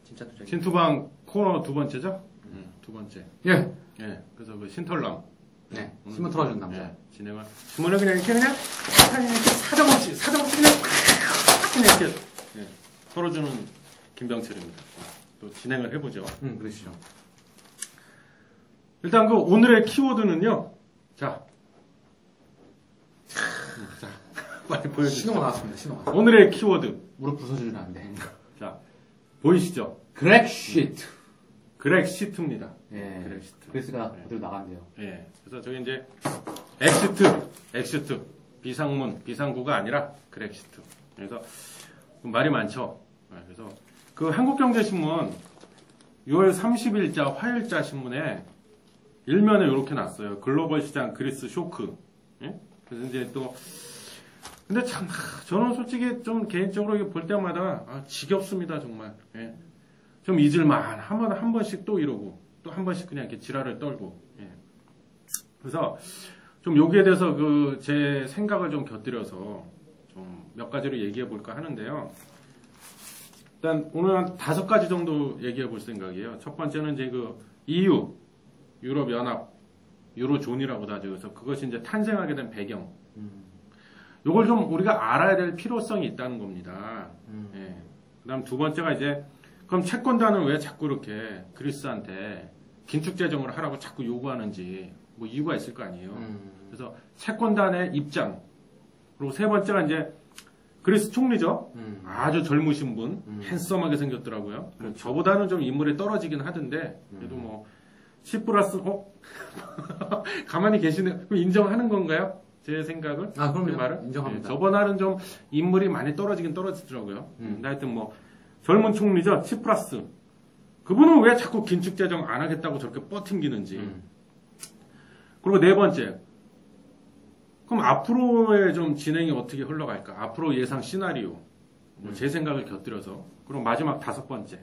진짜 투자. 신투방 코너 두 번째죠? 두 번째. 예. 예. 그래서 그 신털남. 네. 힘을 털어준 남자. 예. 진행을. 주문을 그냥 이렇게 사정없이 그냥 이렇게 예. 털어주는 김병철입니다. 또 진행을 해보죠. 그러시죠. 일단 그 오늘의 키워드는요. 자, 빨리 보여주세요. 신호가 나왔습니다. 신호가. 오늘의 키워드. 무릎 부서지면 안 돼. 자, 보이시죠? 그렉시트. 그렉시트입니다. 예. 그렉시트. 그레스가 어디로 나간대요. 예. 그래서 저기 이제 엑시트, 비상문, 비상구가 아니라 그렉시트. 그래서 말이 많죠. 그래서 그 한국경제신문 6월 30일자 화요일자 신문에 일면에 이렇게 났어요. 글로벌 시장 그리스 쇼크. 예? 그래서 이제 또 근데 참 저는 솔직히 좀 개인적으로 볼 때마다 지겹습니다 정말. 예. 좀 잊을만 한 번씩 또 이러고 또 한 번씩 그냥 이렇게 지랄을 떨고. 예. 그래서 좀 여기에 대해서 그 제 생각을 좀 곁들여서 좀 몇 가지로 얘기해 볼까 하는데요. 일단 오늘 한 5가지 정도 얘기해 볼 생각이에요. 첫 번째는 이제 그 EU 유럽 연합 유로존이라고 하죠. 그래서 그것이 이제 탄생하게 된 배경. 요걸 좀 우리가 알아야 될 필요성이 있다는 겁니다. 예. 그다음 두 번째가 이제 그럼 채권단은 왜 자꾸 이렇게 그리스한테 긴축 재정을 하라고 자꾸 요구하는지 뭐 이유가 있을 거 아니에요. 그래서 채권단의 입장. 그리고 세 번째가 이제 그리스 총리죠. 아주 젊으신 분, 핸섬하게 생겼더라고요. 저보다는 좀 인물이 떨어지긴 하던데 그래도 뭐 10+, 가만히 계시는, 그럼 인정하는 건가요? 제 생각을? 그럼요. 그 말을? 인정합니다. 예, 저번에는 좀 인물이 많이 떨어지긴 떨어지더라고요. 하여튼 뭐, 젊은 총리죠. 10+. 그분은 왜 자꾸 긴축재정 안 하겠다고 저렇게 뻗팅기는지. 그리고 네 번째. 그럼 앞으로의 좀 진행이 어떻게 흘러갈까? 앞으로 예상 시나리오. 제 생각을 곁들여서. 그리고 마지막 5번째.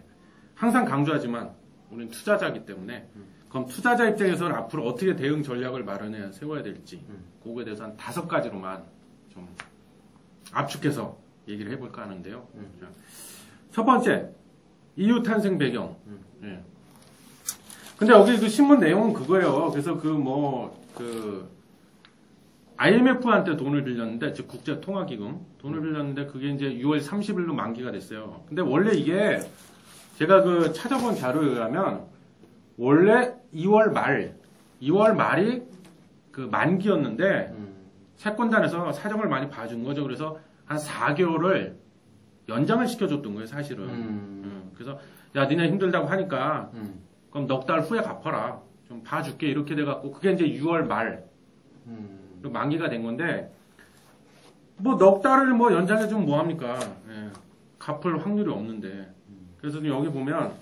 항상 강조하지만, 우리는 투자자이기 때문에, 그럼 투자자 입장에서는 앞으로 어떻게 대응 전략을 마련해야 세워야 될지 그거에 대해서 한 5가지로만 좀 압축해서 얘기를 해볼까 하는데요. 첫 번째, EU 탄생 배경. 예. 근데 여기 그 신문 내용은 그거예요. 그래서 IMF한테 돈을 빌렸는데, 즉 국제통화기금 돈을 빌렸는데 그게 이제 6월 30일로 만기가 됐어요. 근데 원래 이게 제가 그 찾아본 자료에 의하면 원래 2월 말이 그 만기였는데 채권단에서 사정을 많이 봐준 거죠. 그래서 한 4개월을 연장을 시켜줬던 거예요, 사실은. 그래서 야, 니네 힘들다고 하니까 그럼 넉 달 후에 갚아라. 좀 봐줄게 이렇게 돼갖고 그게 이제 6월 말 만기가 된 건데 뭐 넉 달을 뭐 연장해주면 뭐합니까? 예, 갚을 확률이 없는데. 그래서 여기 보면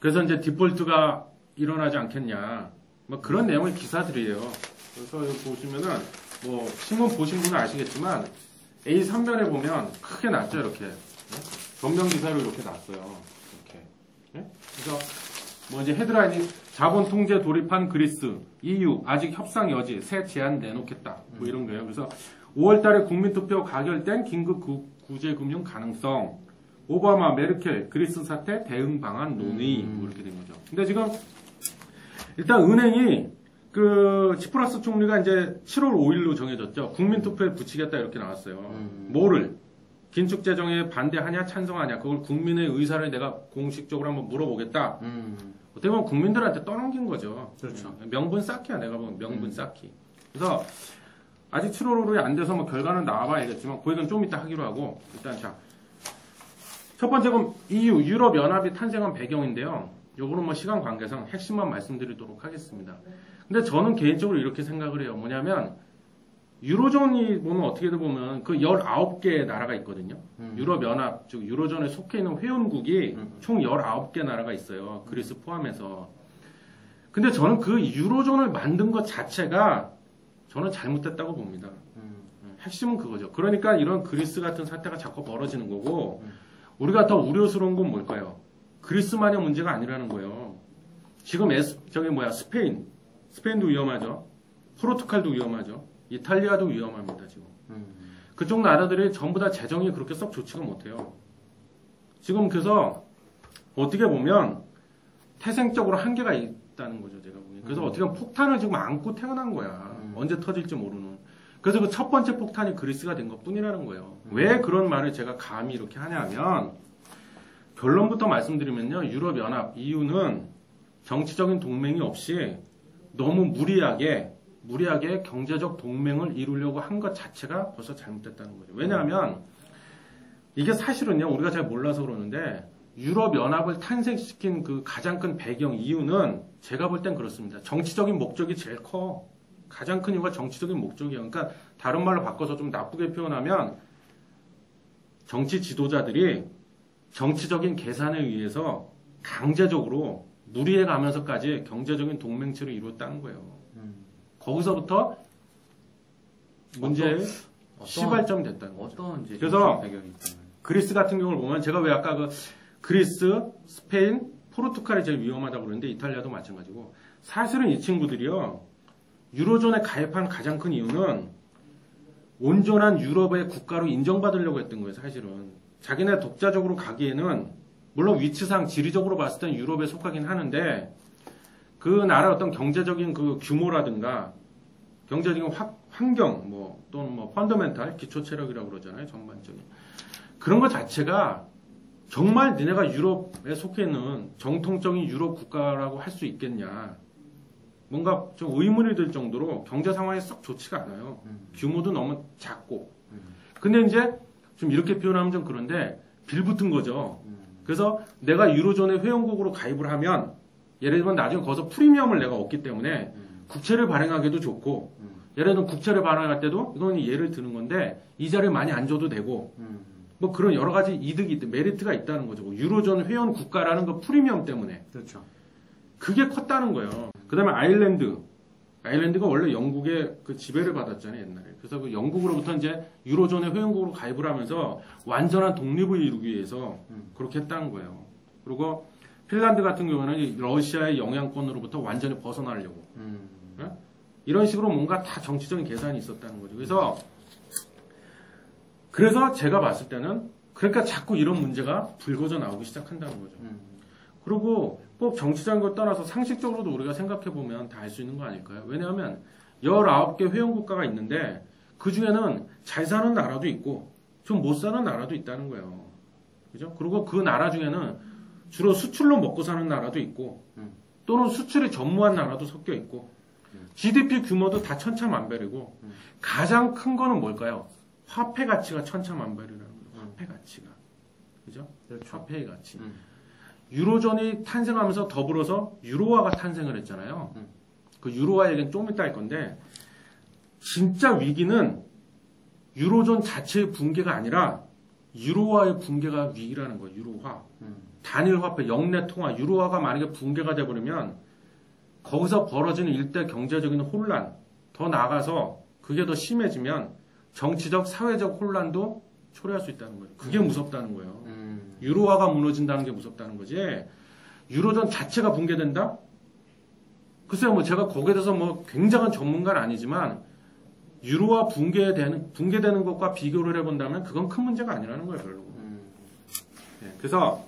그래서 이제 디폴트가 일어나지 않겠냐. 뭐 그런 내용의 기사들이에요. 그래서 여기 보시면은 뭐 신문 보신 분은 아시겠지만 A3면에 보면 크게 났죠, 이렇게. 전면 기사로 이렇게 났어요. 이렇게. 그래서 뭐 이제 헤드라인이 자본 통제 돌입한 그리스, EU 아직 협상 여지, 새 제안 내놓겠다. 뭐 이런 거예요. 그래서 5월달에 국민투표 가결된 긴급 구제 금융 가능성. 오바마, 메르켈, 그리스 사태 대응 방안 논의 뭐 이렇게 된 거죠. 근데 지금 일단 은행이 그 치프라스 총리가 이제 7월 5일로 정해졌죠. 국민투표에 붙이겠다 이렇게 나왔어요. 뭐를 긴축 재정에 반대하냐 찬성하냐 그걸 국민의 의사를 내가 공식적으로 한번 물어보겠다. 어떻게 보면 국민들한테 떠넘긴 거죠. 그렇죠. 명분 쌓기야 내가 보면 명분 쌓기. 그래서 아직 7월 5일이 안 돼서 뭐 결과는 나와봐야겠지만 그 얘기는 좀 이따 하기로 하고 일단 자. 첫 번째 건 EU, 유럽 연합이 탄생한 배경인데요. 요거는 뭐 시간 관계상 핵심만 말씀드리도록 하겠습니다. 근데 저는 개인적으로 이렇게 생각을 해요. 뭐냐면 유로존이 보면 어떻게든 보면 그 19개의 나라가 있거든요. 유럽 연합, 즉 유로존에 속해 있는 회원국이 총 19개 나라가 있어요. 그리스 포함해서. 근데 저는 그 유로존을 만든 것 자체가 저는 잘못됐다고 봅니다. 핵심은 그거죠. 그러니까 이런 그리스 같은 사태가 자꾸 벌어지는 거고 우리가 더 우려스러운 건 뭘까요? 그리스만의 문제가 아니라는 거예요. 지금 스페인도 위험하죠. 포르투갈도 위험하죠. 이탈리아도 위험합니다, 지금. 그쪽 나라들이 전부 다 재정이 그렇게 썩 좋지가 못해요. 지금 그래서 어떻게 보면 태생적으로 한계가 있다는 거죠, 제가 보기엔. 그래서 어떻게 보면 폭탄을 지금 안고 태어난 거야. 언제 터질지 모르는. 그래서 그 첫 번째 폭탄이 그리스가 된 것 뿐이라는 거예요. 왜 그런 말을 제가 감히 이렇게 하냐면, 결론부터 말씀드리면요, 유럽연합, EU는 정치적인 동맹이 없이 너무 무리하게 경제적 동맹을 이루려고 한 것 자체가 벌써 잘못됐다는 거죠. 왜냐하면, 이게 사실은요, 우리가 잘 몰라서 그러는데, 유럽연합을 탄생시킨 그 가장 큰 배경 이유는 제가 볼 땐 그렇습니다. 정치적인 목적이 제일 커. 가장 큰 이유가 정치적인 목적이에요. 그러니까 다른 말로 바꿔서 좀 나쁘게 표현하면 정치 지도자들이 정치적인 계산에 의해서 강제적으로 무리해 가면서까지 경제적인 동맹체를 이루었다는 거예요. 거기서부터 문제의 시발점이 됐다는 거죠. 어떤 이제 그래서 배경이 있다면. 그리스 같은 경우를 보면 제가 왜 아까 그 그리스, 스페인, 포르투갈이 제일 위험하다고 그러는데 이탈리아도 마찬가지고 사실은 이 친구들이요. 유로존에 가입한 가장 큰 이유는 온전한 유럽의 국가로 인정받으려고 했던 거예요. 사실은. 자기네 독자적으로 가기에는 물론 위치상 지리적으로 봤을 땐 유럽에 속하긴 하는데 그 나라 어떤 경제적인 그 규모라든가 경제적인 환경 또는 펀더멘탈 기초 체력이라고 그러잖아요. 전반적인. 그런 것 자체가 정말 니네가 유럽에 속해 있는 정통적인 유럽 국가라고 할 수 있겠냐. 뭔가 좀 의문이 들 정도로 경제 상황이 썩 좋지가 않아요. 규모도 너무 작고. 근데 이제 좀 이렇게 표현하면 좀 그런데 빌붙은 거죠. 그래서 내가 유로존의 회원국으로 가입을 하면 예를 들면 나중에 거기서 프리미엄을 내가 얻기 때문에 국채를 발행하기도 좋고 예를 들면 국채를 발행할 때도 이건 예를 드는 건데 이자를 많이 안 줘도 되고 뭐 그런 여러 가지 이득이 메리트가 있다는 거죠. 유로존 회원 국가라는 그 프리미엄 때문에. 그렇죠. 그게 컸다는 거예요. 그 다음에 아일랜드가 원래 영국의 그 지배를 받았잖아요, 옛날에. 그래서 그 영국으로부터 이제 유로존의 회원국으로 가입을 하면서 완전한 독립을 이루기 위해서 그렇게 했다는 거예요. 그리고 핀란드 같은 경우는 러시아의 영향권으로부터 완전히 벗어나려고. 네? 이런 식으로 뭔가 다 정치적인 계산이 있었다는 거죠. 그래서 제가 봤을 때는 그러니까 자꾸 이런 문제가 불거져 나오기 시작한다는 거죠. 그리고 꼭 정치적인 걸 떠나서 상식적으로도 우리가 생각해보면 다 알 수 있는 거 아닐까요? 왜냐하면 19개 회원국가가 있는데 그 중에는 잘 사는 나라도 있고 좀 못 사는 나라도 있다는 거예요. 그죠? 그리고 그 나라 중에는 주로 수출로 먹고 사는 나라도 있고 또는 수출이 전무한 나라도 섞여 있고 GDP 규모도 다 천차만별이고 가장 큰 거는 뭘까요? 화폐 가치가 천차만별이라는 거예요. 화폐 가치가. 그죠? 그렇죠. 화폐의 가치. 유로존이 탄생하면서 더불어서 유로화가 탄생을 했잖아요. 그 유로화 얘기는 조금 이따 할 건데 진짜 위기는 유로존 자체의 붕괴가 아니라 유로화의 붕괴가 위기라는 거예요. 유로화. 단일 화폐, 영내 통화, 유로화가 만약에 붕괴가 돼버리면 거기서 벌어지는 일대 경제적인 혼란, 더 나아가서 그게 더 심해지면 정치적, 사회적 혼란도 초래할 수 있다는 거예요. 그게 무섭다는 거예요. 유로화가 무너진다는 게 무섭다는 거지. 유로존 자체가 붕괴된다? 글쎄요, 뭐 제가 거기에 대해서 뭐 굉장한 전문가는 아니지만 유로화 붕괴되는 것과 비교를 해본다면 그건 큰 문제가 아니라는 거예요, 별로. 네, 그래서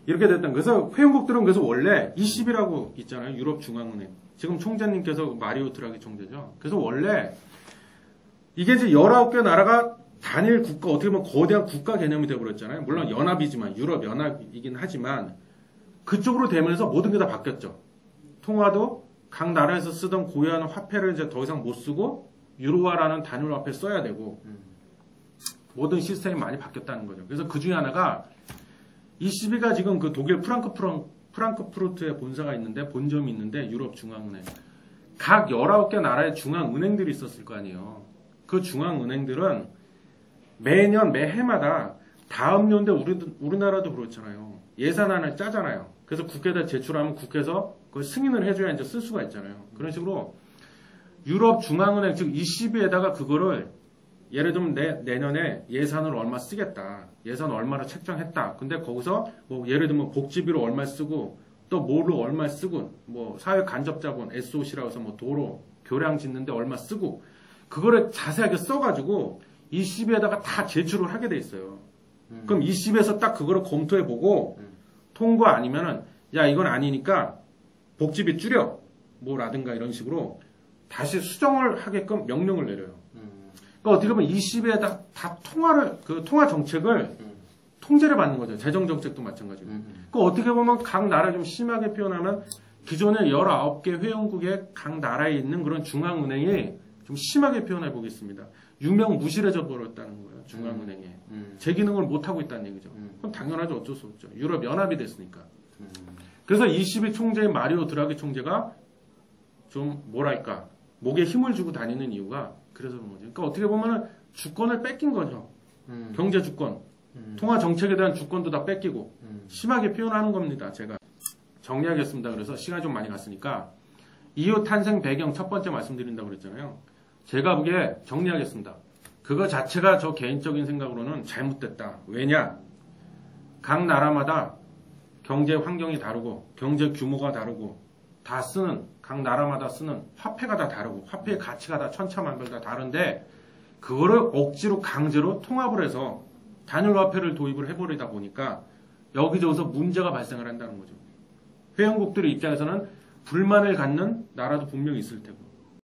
이렇게 됐던. 그래서 회원국들은 그래서 원래 ECB라고 있잖아요, 유럽 중앙은행. 지금 총재님께서 마리오 드라기 총재죠. 그래서 원래 이게 이제 19개 나라가 단일 국가, 어떻게 보면 거대한 국가 개념이 되어버렸잖아요. 물론 연합이지만, 유럽 연합이긴 하지만, 그쪽으로 되면서 모든 게 다 바뀌었죠. 통화도 각 나라에서 쓰던 고유한 화폐를 이제 더 이상 못 쓰고, 유로화라는 단일 화폐 써야 되고, 모든 시스템이 많이 바뀌었다는 거죠. 그래서 그 중에 하나가, ECB가 지금 그 독일 프랑크푸르트에 본사가 있는데, 본점이 있는데, 유럽 중앙은행. 각 19개 나라의 중앙은행들이 있었을 거 아니에요. 그 중앙은행들은 매해마다 다음 연대 우리나라도 그렇잖아요. 예산안을 짜잖아요. 그래서 국회에다 제출하면 국회에서 그걸 승인을 해줘야 이제 쓸 수가 있잖아요. 그런 식으로 유럽 중앙은행, 즉 ECB에다가 그거를 예를 들면 내년에 예산을 얼마 쓰겠다. 예산 얼마를 책정했다. 근데 거기서 뭐 예를 들면 복지비로 얼마 쓰고 또 뭐로 얼마 쓰고 뭐 사회 간접 자본 SOC라고 해서 뭐 도로 교량 짓는데 얼마 쓰고 그거를 자세하게 써가지고 ECB에다가 다 제출을 하게 돼 있어요. 그럼 ECB에서 딱 그거를 검토해보고 통과 아니면은 야 이건 아니니까 복지비 줄여 뭐라든가 이런 식으로 다시 수정을 하게끔 명령을 내려요. 그러니까 어떻게 보면 20에 다 통화를 그 통화 정책을 통제를 받는 거죠. 재정 정책도 마찬가지고. 그러니까 어떻게 보면 각 나라 좀 심하게 표현하면 기존의 19개 회원국의 각 나라에 있는 그런 중앙은행이 좀 심하게 표현해 보겠습니다. 유명무실해져 버렸다는 거예요. 중앙은행에. 제 기능을 못하고 있다는 얘기죠. 그럼 당연하죠. 어쩔 수 없죠. 유럽 연합이 됐으니까. 그래서 22 총재인 마리오 드라기 총재가 좀 뭐랄까 목에 힘을 주고 다니는 이유가 그래서 그런 거죠. 그러니까 어떻게 보면은 주권을 뺏긴 거죠. 경제 주권. 통화 정책에 대한 주권도 다 뺏기고 심하게 표현하는 겁니다. 제가 정리하겠습니다. 그래서 시간이 좀 많이 갔으니까 EU 탄생 배경 첫 번째 말씀드린다고 그랬잖아요. 제가 보기에 정리하겠습니다. 그거 자체가 저 개인적인 생각으로는 잘못됐다. 왜냐? 각 나라마다 경제 환경이 다르고 경제 규모가 다르고 다 쓰는 각 나라마다 쓰는 화폐가 다 다르고 화폐의 가치가 다 천차만별 다 다른데 그거를 억지로 강제로 통합을 해서 단일 화폐를 도입을 해버리다 보니까 여기저기서 문제가 발생을 한다는 거죠. 회원국들의 입장에서는 불만을 갖는 나라도 분명히 있을 테고